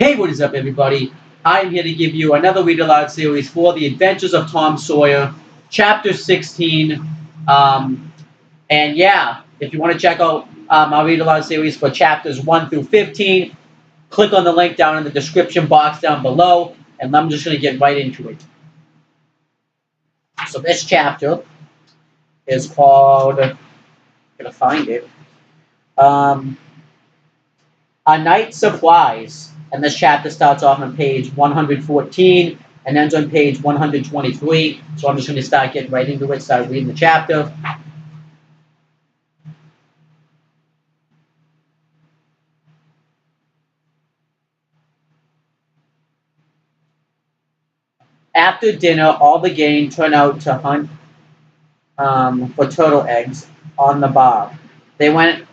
Hey, what is up, everybody? I'm here to give you another Read Aloud series for The Adventures of Tom Sawyer, Chapter 16. Um, and yeah, if you want to check out our Read Aloud series for chapters 1 through 15, click on the link down in the description box down below, and I'm just going to get right into it. So, this chapter is called, I'm going to find it, um, A Night Supplies. And this chapter starts off on page 114 and ends on page 123. So I'm just going to start getting right into it, start reading the chapter. After dinner, all the gang turned out to hunt for turtle eggs on the bar. They went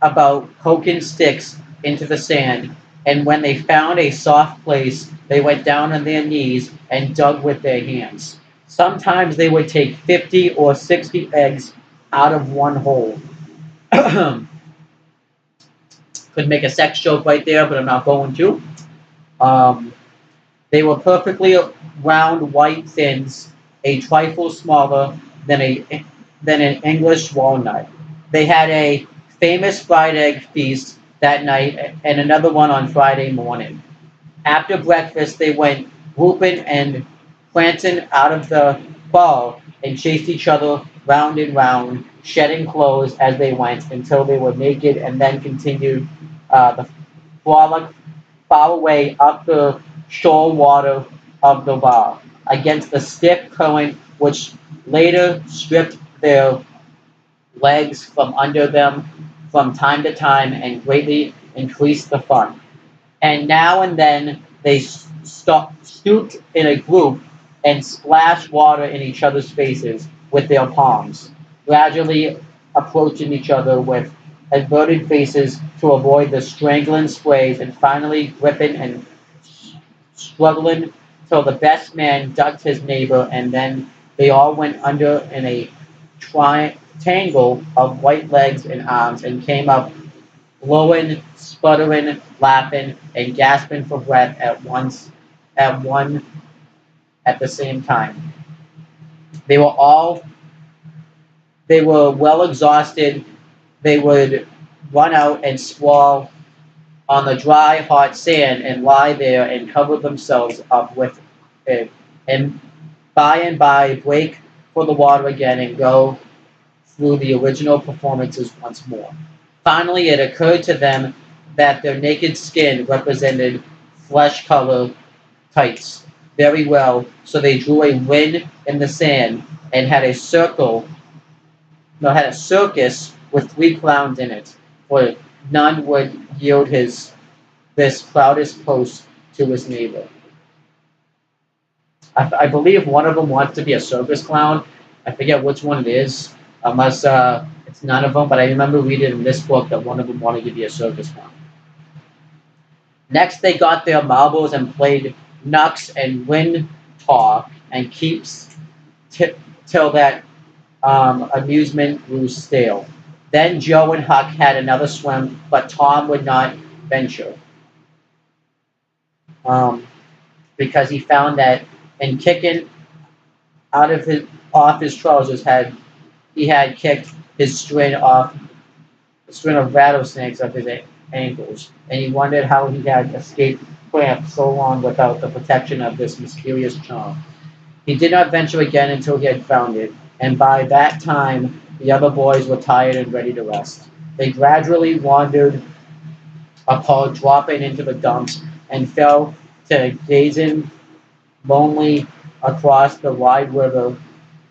about poking sticks into the sand, and when they found a soft place, they went down on their knees and dug with their hands. Sometimes they would take 50 or 60 eggs out of one hole. Could make a sex joke right there, but I'm not going to. Um, they were perfectly round white thins, a trifle smaller than an English walnut. They had a famous fried egg feast that night and another one on Friday morning. After breakfast, they went whooping and prancing out of the bar and chased each other round and round, shedding clothes as they went until they were naked, and then continued the frolic far away up the shoal water of the bar against the stiff current, which later stripped their legs from under them from time to time and greatly increased the fun. And now and then they stooped in a group and splashed water in each other's faces with their palms, gradually approaching each other with averted faces to avoid the strangling sprays, and finally gripping and struggling till the best man ducked his neighbor, and then they all went under in a triangle of white legs and arms and came up blowing, sputtering, laughing, and gasping for breath at one at the same time. They were all they were well exhausted. They would run out and sprawl on the dry, hot sand and lie there and cover themselves up with it, and by break for the water again and go through the original performances once more. Finally, it occurred to them that their naked skin represented flesh color tights very well, so they drew a ring in the sand and had a circus with three clowns in it, for none would yield his this proudest post to his neighbor. I believe one of them wants to be a circus clown. I forget which one it is, unless it's none of them. But I remember reading in this book that one of them wanted to be a circus clown. Next, they got their marbles and played knucks and wind talk and keeps till that amusement grew stale. Then Joe and Huck had another swim, but Tom would not venture um, because he found that in kicking out of his off his trousers he had kicked his string off a string of rattlesnakes off his ankles, and he wondered how he had escaped cramp so long without the protection of this mysterious charm. He did not venture again until he had found it, and by that time the other boys were tired and ready to rest. They gradually wandered upon dropping into the dumps and fell to gazing lonely across the wide river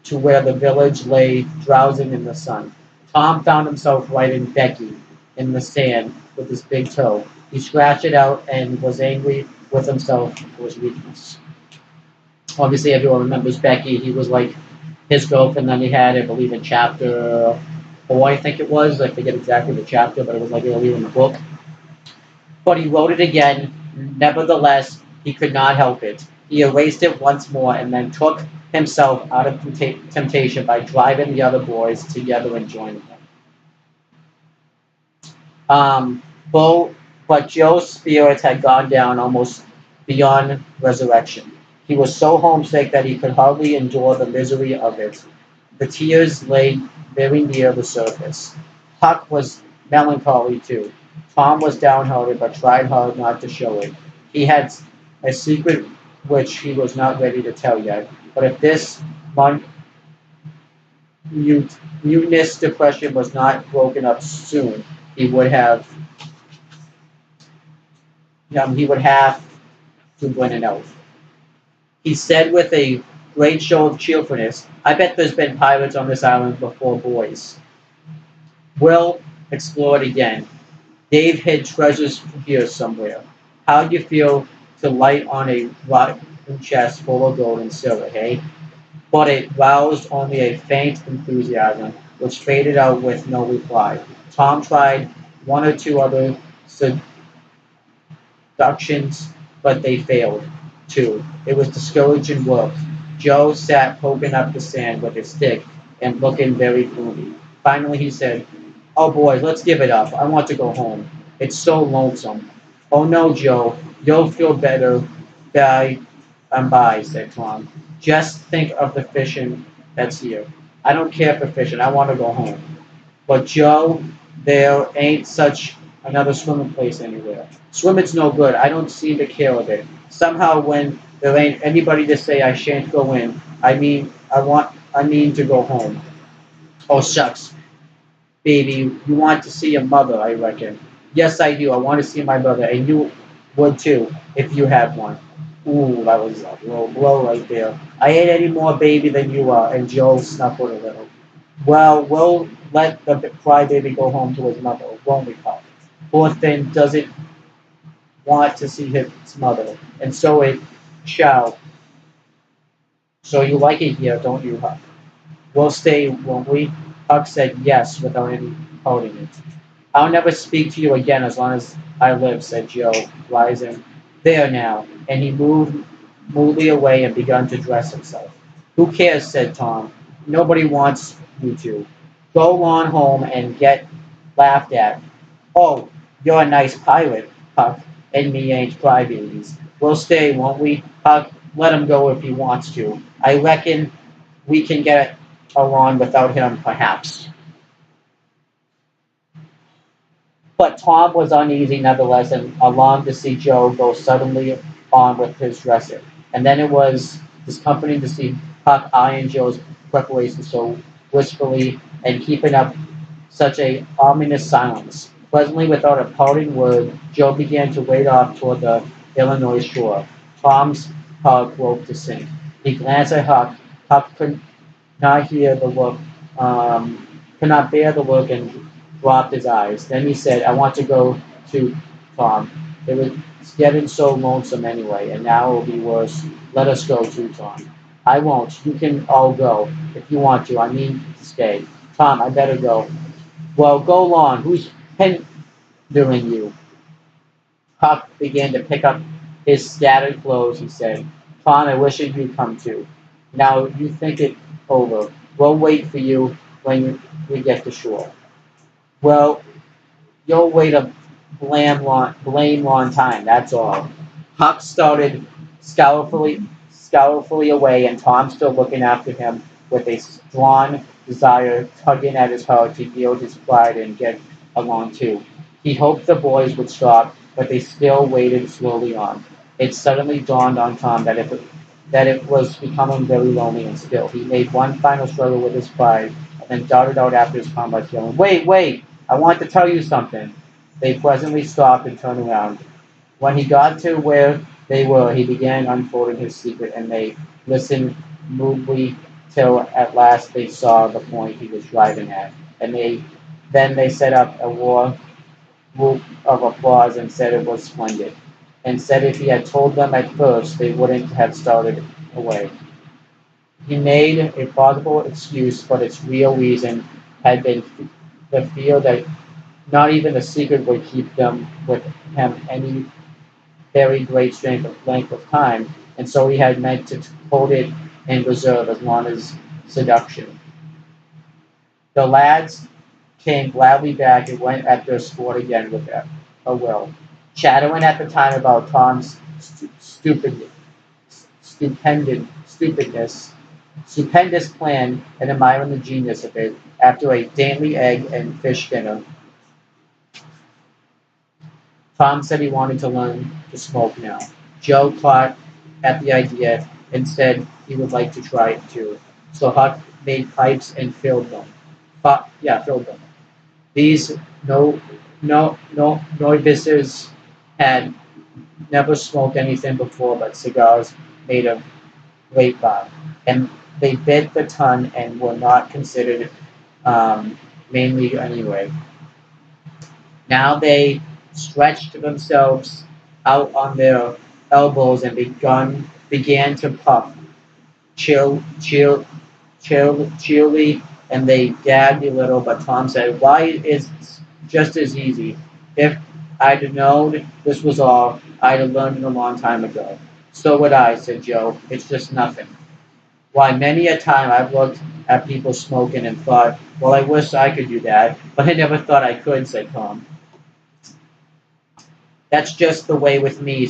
to where the village lay drowsing in the sun. Tom found himself writing Becky in the sand with his big toe. He scratched it out and was angry with himself for his weakness. Obviously, everyone remembers Becky. He was like his girlfriend that he had, I believe, in chapter 4, I think it was. I forget exactly the chapter, but it was like earlier in the book. But he wrote it again. Nevertheless, he could not help it. He erased it once more and then took himself out of temptation by driving the other boys together and joining them. Bo But Joe's spirit had gone down almost beyond resurrection. He was so homesick that he could hardly endure the misery of it. The tears lay very near the surface. Huck was melancholy too. Tom was downhearted but tried hard not to show it. He had a secret which he was not ready to tell yet. But if this mon- mutinous depression was not broken up soon, he would have he would have to win an oath. He said with a great show of cheerfulness, I bet there's been pirates on this island before, boys. We'll explore it again. Dave hid treasures here somewhere. How'd you feel to light on a rotten chest full of gold and silver, hey? But it roused only a faint enthusiasm, which faded out with no reply. Tom tried one or two other seductions, but they failed, too. It was discouraging work. Joe sat poking up the sand with his stick and looking very gloomy. Finally, he said, Oh, boys, let's give it up. I want to go home. It's so lonesome. Oh, no, Joe. You'll feel better by and by, said Tom. Just think of the fishing that's here. I don't care for fishing. I want to go home. But Joe, there ain't such another swimming place anywhere. Swimming's no good. I don't seem to care of it. Somehow, when there ain't anybody to say I shan't go in, I mean to go home. Oh shucks, baby, you want to see your mother, I reckon. Yes, I do. I want to see my brother, and you would too if you had one. Ooh, that was a low blow right there. I ain't any more baby than you are, and Joe snuffled a little. Well, we'll let the crybaby go home to his mother, won't we, Pop? Poor thing doesn't want to see his mother, and so it shall. So you like it here, don't you, Huck? We'll stay, won't we? Huck said yes without any holding it. I'll never speak to you again as long as I live, said Joe, rising. There now, and he moved moodily away and began to dress himself. Who cares, said Tom. Nobody wants you to. Go on home and get laughed at. Oh, you're a nice pirate, Huck, and me ain't crybabies. We'll stay, won't we, Huck? Let him go if he wants to. I reckon we can get along without him, perhaps. But Tom was uneasy nevertheless and alarmed to see Joe go suddenly on with his dressing. And then it was discomforting to see Huck eyeing Joe's preparations so wistfully and keeping up such a ominous silence. Presently, without a parting word, Joe began to wade off toward the Illinois shore. Tom's heart broke to sink. He glanced at Huck. Huck could not hear the look, could not bear the look, and dropped his eyes. Then he said, I want to go to Tom. It was getting so lonesome anyway, and now it will be worse. Let us go too, Tom. I won't. You can all go if you want to. I mean to stay. Tom, I better go. Well, go along. Who's hindering you? Huck began to pick up his scattered clothes, he said. Tom, I wish you'd come too. Now you think it over. We'll wait for you when we get to shore. Well, you'll wait a blame long time, that's all. Huck started scourfully away, and Tom stood looking after him with a strong desire tugging at his heart to yield his pride and get along too. He hoped the boys would stop, but they still waded slowly on. It suddenly dawned on Tom that it was becoming very lonely and still. He made one final struggle with his pride, and then darted out after his comrades, yelling, Wait, wait! I want to tell you something. They presently stopped and turned around. When he got to where they were, he began unfolding his secret, and they listened moodily till at last they saw the point he was driving at. And then they set up a war whoop of applause and said it was splendid, and said if he had told them at first they wouldn't have started away. He made a plausible excuse, but its real reason had been the fear that not even the secret would keep them with him any very great strength of length of time, and so he had meant to hold it in reserve as long as seduction. The lads came gladly back and went at their sport again with a will. chattering at the time about Tom's stupendous, stupendous plan and admiring the genius of it. After a dainty egg and fish dinner, Tom said he wanted to learn to smoke now. Joe caught at the idea and said he would like to try it too. So Huck made pipes and filled them. Filled them. These no novices had never smoked anything before but cigars made of grape bark, and they bit the ton and were not considered mainly anyway. Now they stretched themselves out on their elbows and began to puff, cheerily, and they gagged a little. But Tom said, "Why is just as easy? If I'd known this was all, I'd have learned it a long time ago." "So would I," said Joe. "It's just nothing." "Why, many a time I've looked at people smoking and thought, well, I wish I could do that, but I never thought I could," said Tom. "That's just the way with me,"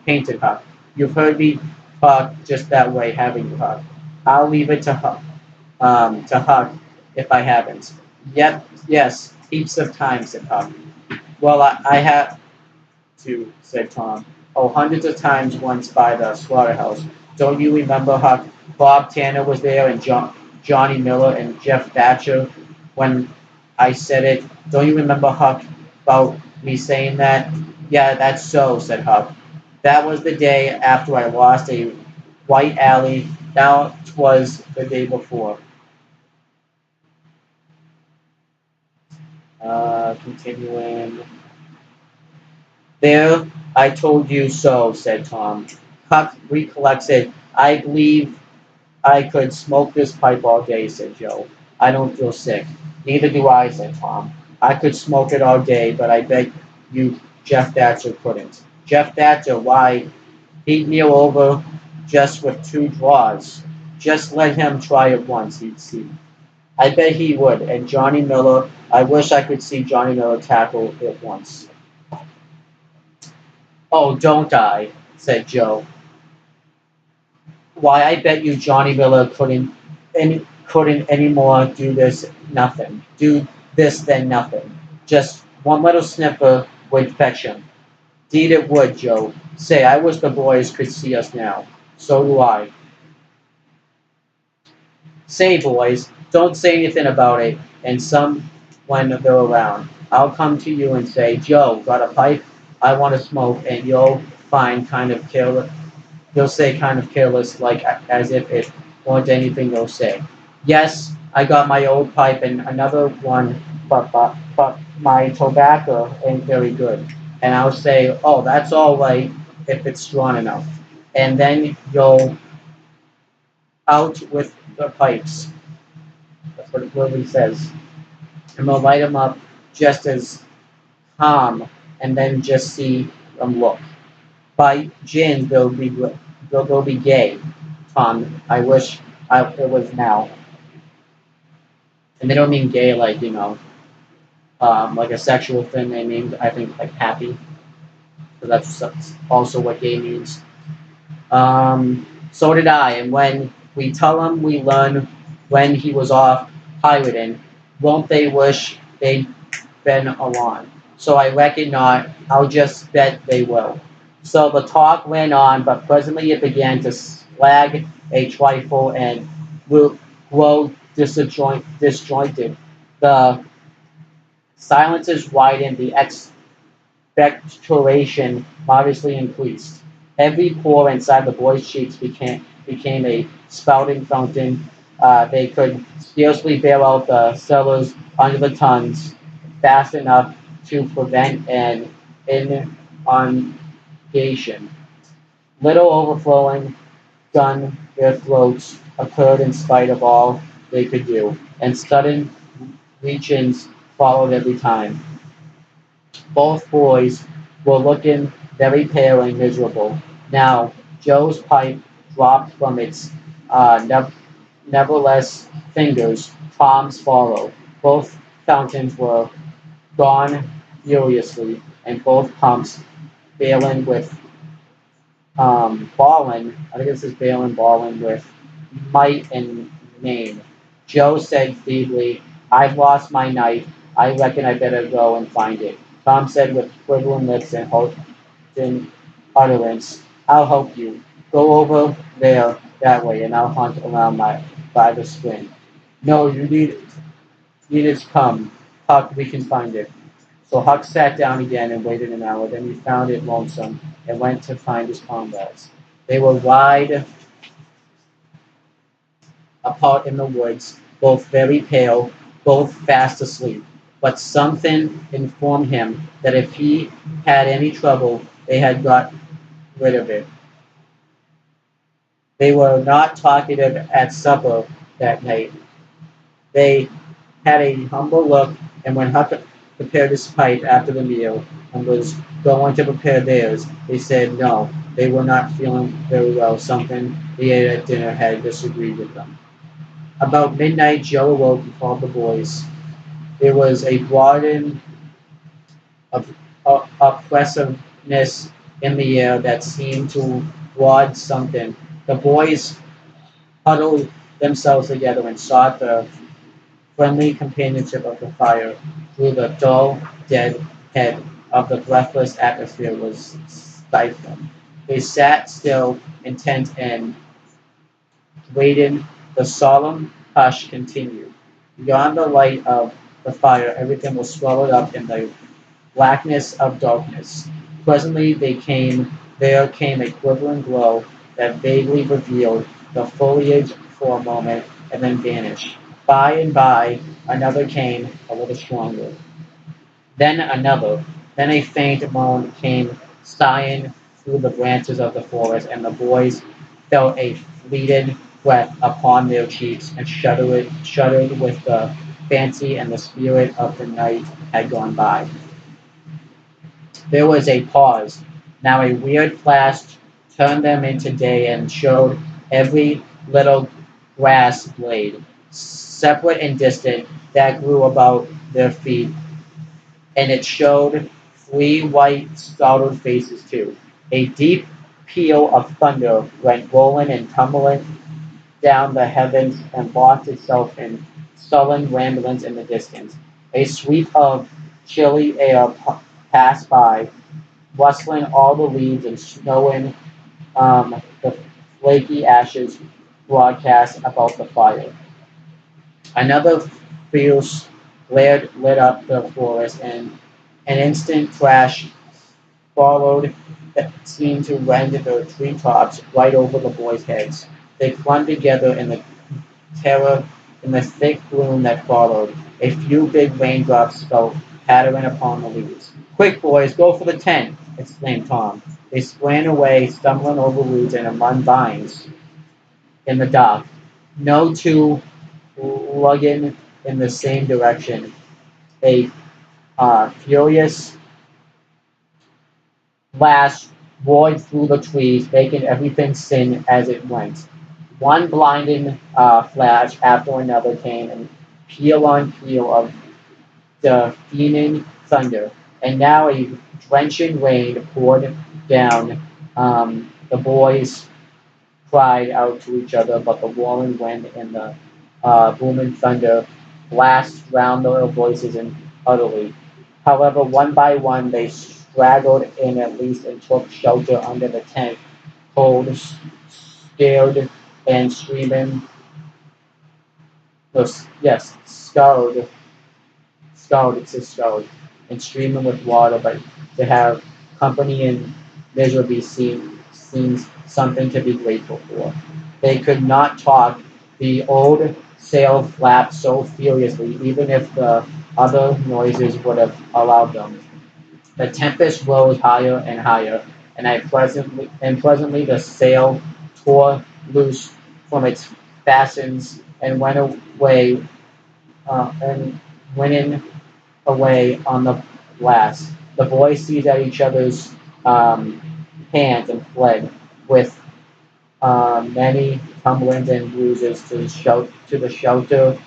painted Huck. "You've heard me talk just that way, haven't you, Huck?" "I'll leave it to Huck if I haven't." "Yep, yes, heaps of times," said Huck. "Well, I have to," said Tom. "Oh, hundreds of times once by the slaughterhouse. Don't you remember, Huck? Bob Tanner was there and Johnny Miller and Jeff Thatcher when I said it. Don't you remember, Huck, about me saying that?" "Yeah, that's so," said Huck. "That was the day after I lost a white alley. That was the day before." Continuing. "There, I told you so," said Tom. Huck recollected. "I believe I could smoke this pipe all day," said Joe. "I don't feel sick." "Neither do I," said Tom. "I could smoke it all day, but I bet you Jeff Thatcher couldn't." "Jeff Thatcher, why, he'd kneel over just with two draws. Just let him try it once, he'd see." "I bet he would. And Johnny Miller, I wish I could see Johnny Miller tackle it once." "Oh, don't I?" said Joe. "Why, I bet you Johnny Miller couldn't any more do this than nothing. Just one little sniffer would fetch him." "'Deed it would, Joe. Say, I wish the boys could see us now." "So do I." "Say, boys, don't say anything about it, and some when they're around. I'll come to you and say, 'Joe, got a pipe? I want to smoke,' and find kind of careless. You'll say kind of careless, like as if it weren't anything you'll say. 'Yes, I got my old pipe and another one, but my tobacco ain't very good.' And I'll say, 'Oh, that's all right if it's strong enough.' And then you'll out with the pipes." That's what it literally says. "And we'll light 'em up just as calm, and then just see 'em look. By gin, they'll be gay, Tom. I wish it was now." And they don't mean gay like, like a sexual thing. They mean, I think, like happy. So that's also what gay means. So did I. And when we tell him we learned when he was off pirating, won't they wish they'd been along? So I reckon not. I'll just bet they will." So the talk went on, but presently it began to slag a trifle and grow disjointed. The silences widened, the expectoration modestly increased. Every pore inside the boys' cheeks became a spouting fountain. They could scarcely bear out the cellars under the tons fast enough to prevent an inundation. Little overflowing down their throats occurred in spite of all they could do, and sudden reach-ins followed every time. Both boys were looking very pale and miserable. Now Joe's pipe dropped from its nevertheless fingers. Tom's followed. Both fountains were gone furiously. and both pumps Balin with Ballin. I think this is Balin Ballin with might and main. Joe said feebly, "I've lost my knife. I reckon I better go and find it." Tom said with quivering lips and halting utterance, "I'll help you. Go over there that way, and I'll hunt around by the spring." "No, need it to come. Huck, we can find it." So Huck sat down again and waited an hour. Then he found it lonesome and went to find his comrades. They were wide apart in the woods, both very pale, both fast asleep. But something informed him that if he had any trouble, they had got rid of it. They were not talkative at supper that night. They had a humble look, and when Huck prepared his pipe after the meal and was going to prepare theirs, they said no, they were not feeling very well. Something they ate at dinner had disagreed with them. About midnight, Joe awoke and called the boys. There was a broaden of oppressiveness in the air that seemed to ward something. The boys huddled themselves together and sought the friendly companionship of the fire through the dull, dead head of the breathless atmosphere was stifling. They sat still, intent and waited. The solemn hush continued. Beyond the light of the fire, everything was swallowed up in the blackness of darkness. Presently there came a quivering glow that vaguely revealed the foliage for a moment and then vanished. By and by another came, a little stronger. Then another. Then a faint moan came sighing through the branches of the forest, and the boys felt a fleeted breath upon their cheeks and shuddered with the fancy and the spirit of the night had gone by. There was a pause. Now a weird flash turned them into day and showed every little grass blade, separate and distant, that grew about their feet, and it showed three white, startled faces too. A deep peal of thunder went rolling and tumbling down the heavens and lost itself in sullen ramblings in the distance. A sweep of chilly air passed by, rustling all the leaves and snowing the flaky ashes broadcast about the fire. Another fierce glare lit up the forest, and an instant crash followed that seemed to rend the treetops right over the boys' heads. They clung together in the terror in the thick gloom that followed. A few big raindrops fell pattering upon the leaves. "Quick, boys, go for the tent!" exclaimed Tom. They sprang away, stumbling over roots and among vines in the dark. No two lugging in the same direction. A furious blast roared through the trees, making everything sing as it went. One blinding flash after another came, and peal on peal of deafening thunder. And now a drenching rain poured down. The boys cried out to each other, but the roaring wind and the booming thunder blasted drowned their voices in utterly. However, one by one they straggled in at least and took shelter under the tent, cold, scared, and screaming. No, yes, scowled, it says scowled, and streaming with water, but to have company and miserably seems something to be grateful for. They could not talk. The old sail flapped so furiously, even if the other noises would have allowed them. The tempest rose higher and higher, and presently the sail tore loose from its fastings and went away and winning away on the blast. The boys seized at each other's um, hands and fled, with many tumblings and bruises to the shelter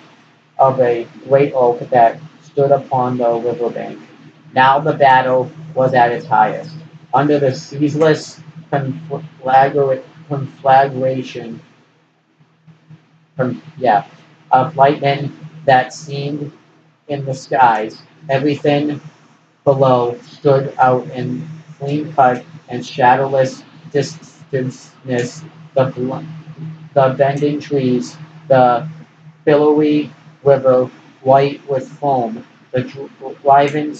of a great oak that stood upon the river bank. Now the battle was at its highest. Under the ceaseless conflagration of lightning that seemed in the skies, everything below stood out in clean cut and shadowless distanceness. The bending trees, the billowy river, white with foam, the driving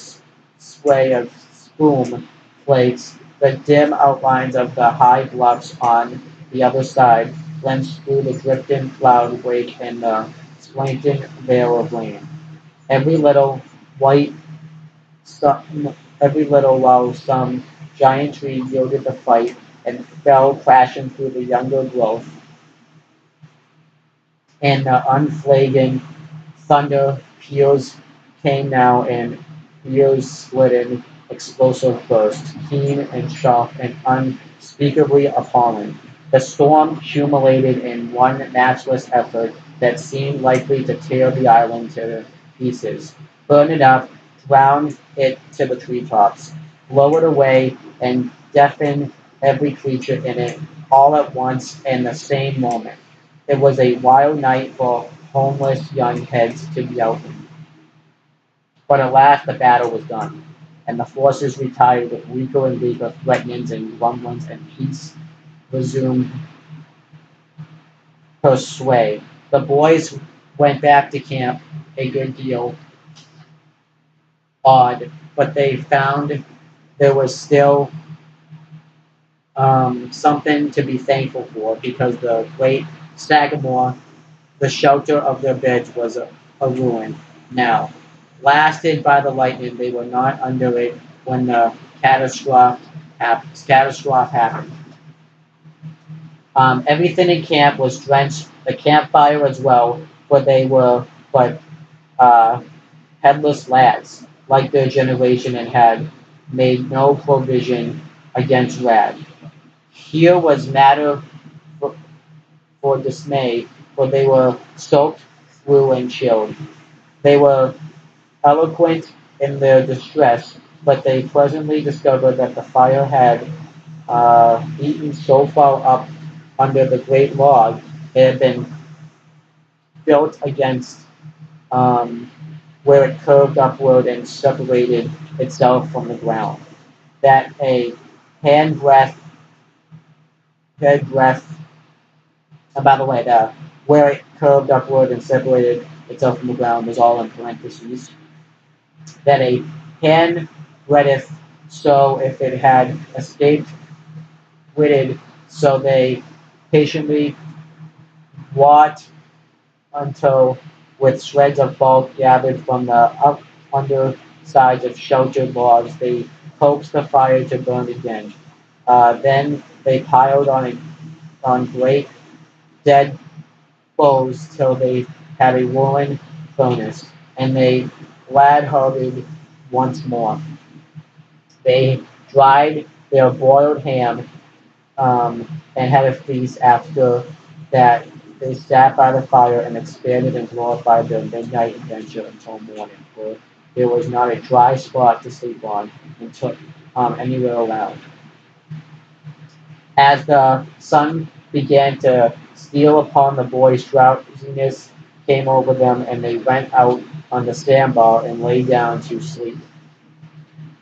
sway of spume flakes, the dim outlines of the high bluffs on the other side, glimpsed through the drifting cloud wake and the slanting veil of rain. Every little white every little while some giant tree yielded the fight and fell crashing through the younger growth, and the unflagging thunder peals came now in ear-splitting explosive bursts, keen and sharp and unspeakably appalling. The storm accumulated in one matchless effort that seemed likely to tear the island to pieces, burn it up, drown it to the treetops, blow it away, and deafen every creature in it all at once in the same moment. It was a wild night for homeless young heads to be out in. But at last the battle was done, and the forces retired with weaker and weaker threatenings and rumblings, and peace resumed her sway. The boys went back to camp a good deal awed, but they found there was still something to be thankful for because the great Sagamore, the shelter of their beds, was a ruin now. Blasted by the lightning, they were not under it when the catastrophe happened. Everything in camp was drenched, the campfire as well, for they were but uh, headless lads, like their generation, and had made no provision against rad. Here was matter for, for dismay, for they were soaked through and chilled. They were eloquent in their distress, but they presently discovered that the fire had eaten so far up under the great log it had been built against, um, where it curved upward and separated itself from the ground. That a hand breath, head breath, and by the way, where it curved upward and separated itself from the ground was all in parentheses. That a hand breadth so if it had escaped witted, so they patiently wrought until, with shreds of bulk gathered from the up undersides of sheltered logs, they coaxed the fire to burn again. Then they piled on great dead boughs till they had a roaring furnace, and they glad-hearted once more. They dried their boiled ham, and had a feast. After that, they sat by the fire and expanded and glorified their midnight adventure until morning, for there was not a dry spot to sleep on until anywhere around. As the sun began to steal upon the boys, drowsiness came over them, and they went out on the sandbar and lay down to sleep.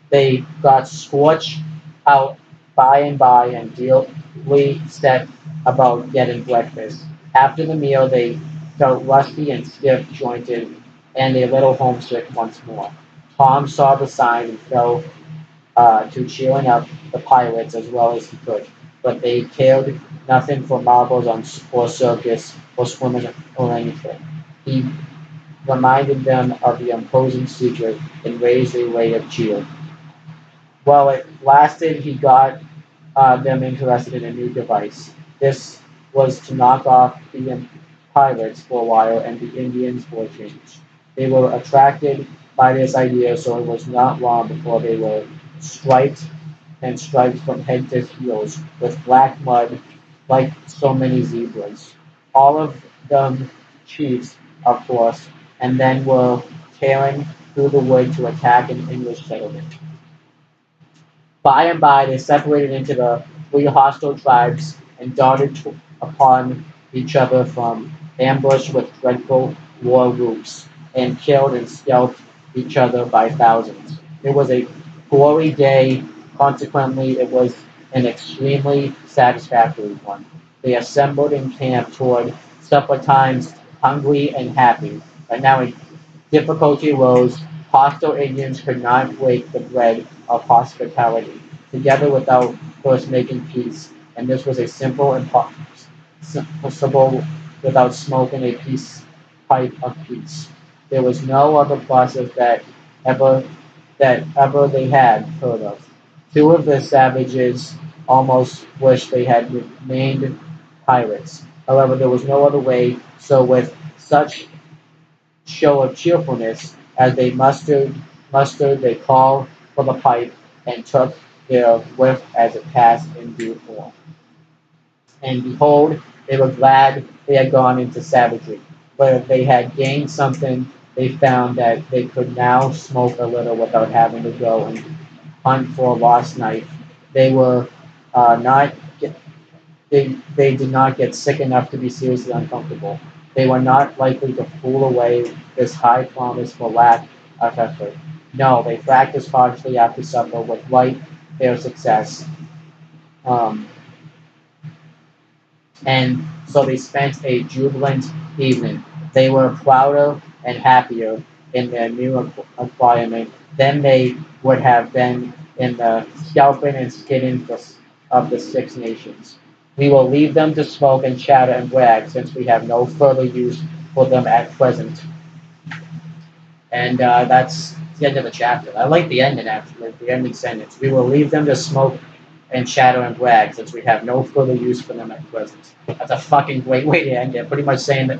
They got scorched out by and by and duly set about getting breakfast. After the meal, they felt rusty and stiff jointed and a little homesick once more. Tom saw the sign and fell to cheering up the pilots as well as he could, but they cared nothing for marbles or circus or swimming or anything. He reminded them of the imposing secret and raised a ray of cheer. While it lasted, he got them interested in a new device. This was to knock off the pirates for a while and the Indians for a change. They were attracted by this idea, so it was not long before they were striped and striped from head to heels with black mud like so many zebras. All of them chiefs, of course, and then were tearing through the wood to attack an English settlement. By and by, they separated into the three hostile tribes and darted upon each other from ambush with dreadful war whoops, and killed and scalped each other by thousands. It was a gory day, consequently, it was an extremely satisfactory one. They assembled in camp toward supper times, hungry and happy, but now a difficulty arose. Hostile Indians could not break the bread of hospitality together without first making peace, and this was a simple impossible without smoking a peace pipe of peace. There was no other process ever that ever they had heard of. Two of the savages almost wished they had remained pirates. However, there was no other way, so with such show of cheerfulness as they mustered they called for the pipe and took their whiff as it passed in due form. And behold, they were glad they had gone into savagery. But if they had gained something, they found that they could now smoke a little without having to go and hunt for a lost knife. They were not they did not get sick enough to be seriously uncomfortable. They were not likely to fool away this high promise for lack of effort. No, they practiced harshly after supper with light fair success. Um, and so they spent a jubilant evening. They were prouder and happier in their new acquirement than they would have been in the scalping and skinning of the Six Nations. We will leave them to smoke and chatter and brag, since we have no further use for them at present. And that's the end of the chapter. I like the ending, actually, the ending sentence. We will leave them to smoke and chatter and brag, since we have no further use for them at present. That's a fucking great way to end it. Pretty much saying that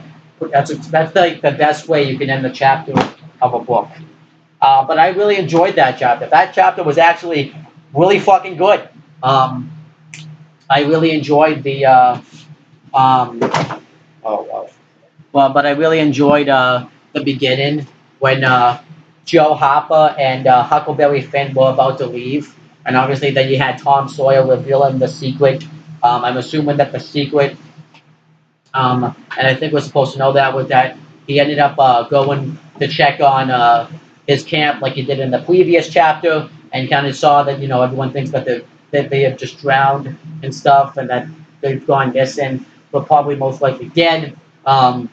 that's like the best way you can end the chapter of a book. But I really enjoyed that chapter. That chapter was actually really fucking good. I really enjoyed the um, oh well, but I really enjoyed the beginning when Joe Hopper and Huckleberry Finn were about to leave, and obviously then you had Tom Sawyer revealing the secret. I'm assuming that the secret, and I think we're supposed to know that, was that he ended up going to check on his camp like he did in the previous chapter, and kind of saw that everyone thinks that they have just drowned and stuff, and that they've gone missing, but probably most likely dead. So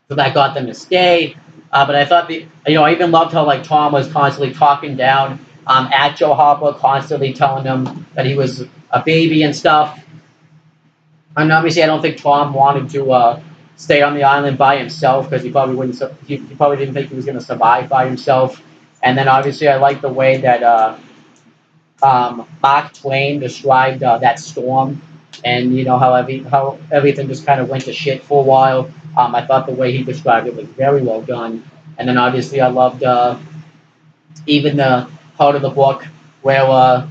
that got them to stay. But I thought I even loved how like Tom was constantly talking down at Joe Hopper, constantly telling him that he was a baby and stuff. And obviously, I don't think Tom wanted to stay on the island by himself, because he probably wouldn't. He probably didn't think he was going to survive by himself. And then obviously, I like the way that Mark Twain described that storm, and how everything just kind of went to shit for a while. I thought the way he described it was very well done. And then obviously, I loved even the part of the book where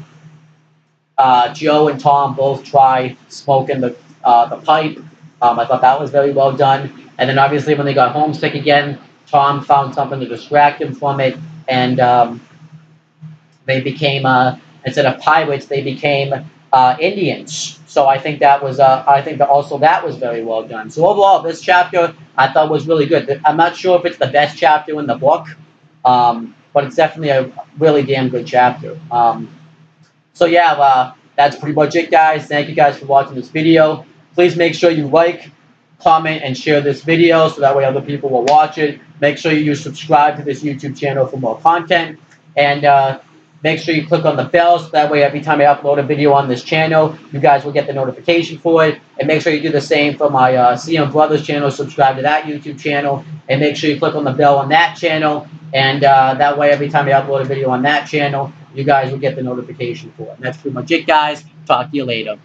Joe and Tom both try smoking the pipe. I thought that was very well done. And then obviously when they got homesick again, Tom found something to distract him from it, and they became instead of pirates, they became Indians. So I think I think that also that was very well done. So overall, this chapter I thought was really good. I'm not sure if it's the best chapter in the book, but it's definitely a really damn good chapter. So yeah, that's pretty much it, guys. Thank you guys for watching this video. Please make sure you like, comment, and share this video so that way other people will watch it. Make sure you subscribe to this YouTube channel for more content. And make sure you click on the bell so that way every time I upload a video on this channel, you guys will get the notification for it. And make sure you do the same for my CM Brothers channel. Subscribe to that YouTube channel. And make sure you click on the bell on that channel. And that way every time I upload a video on that channel, you guys will get the notification for it. And that's pretty much it, guys. Talk to you later.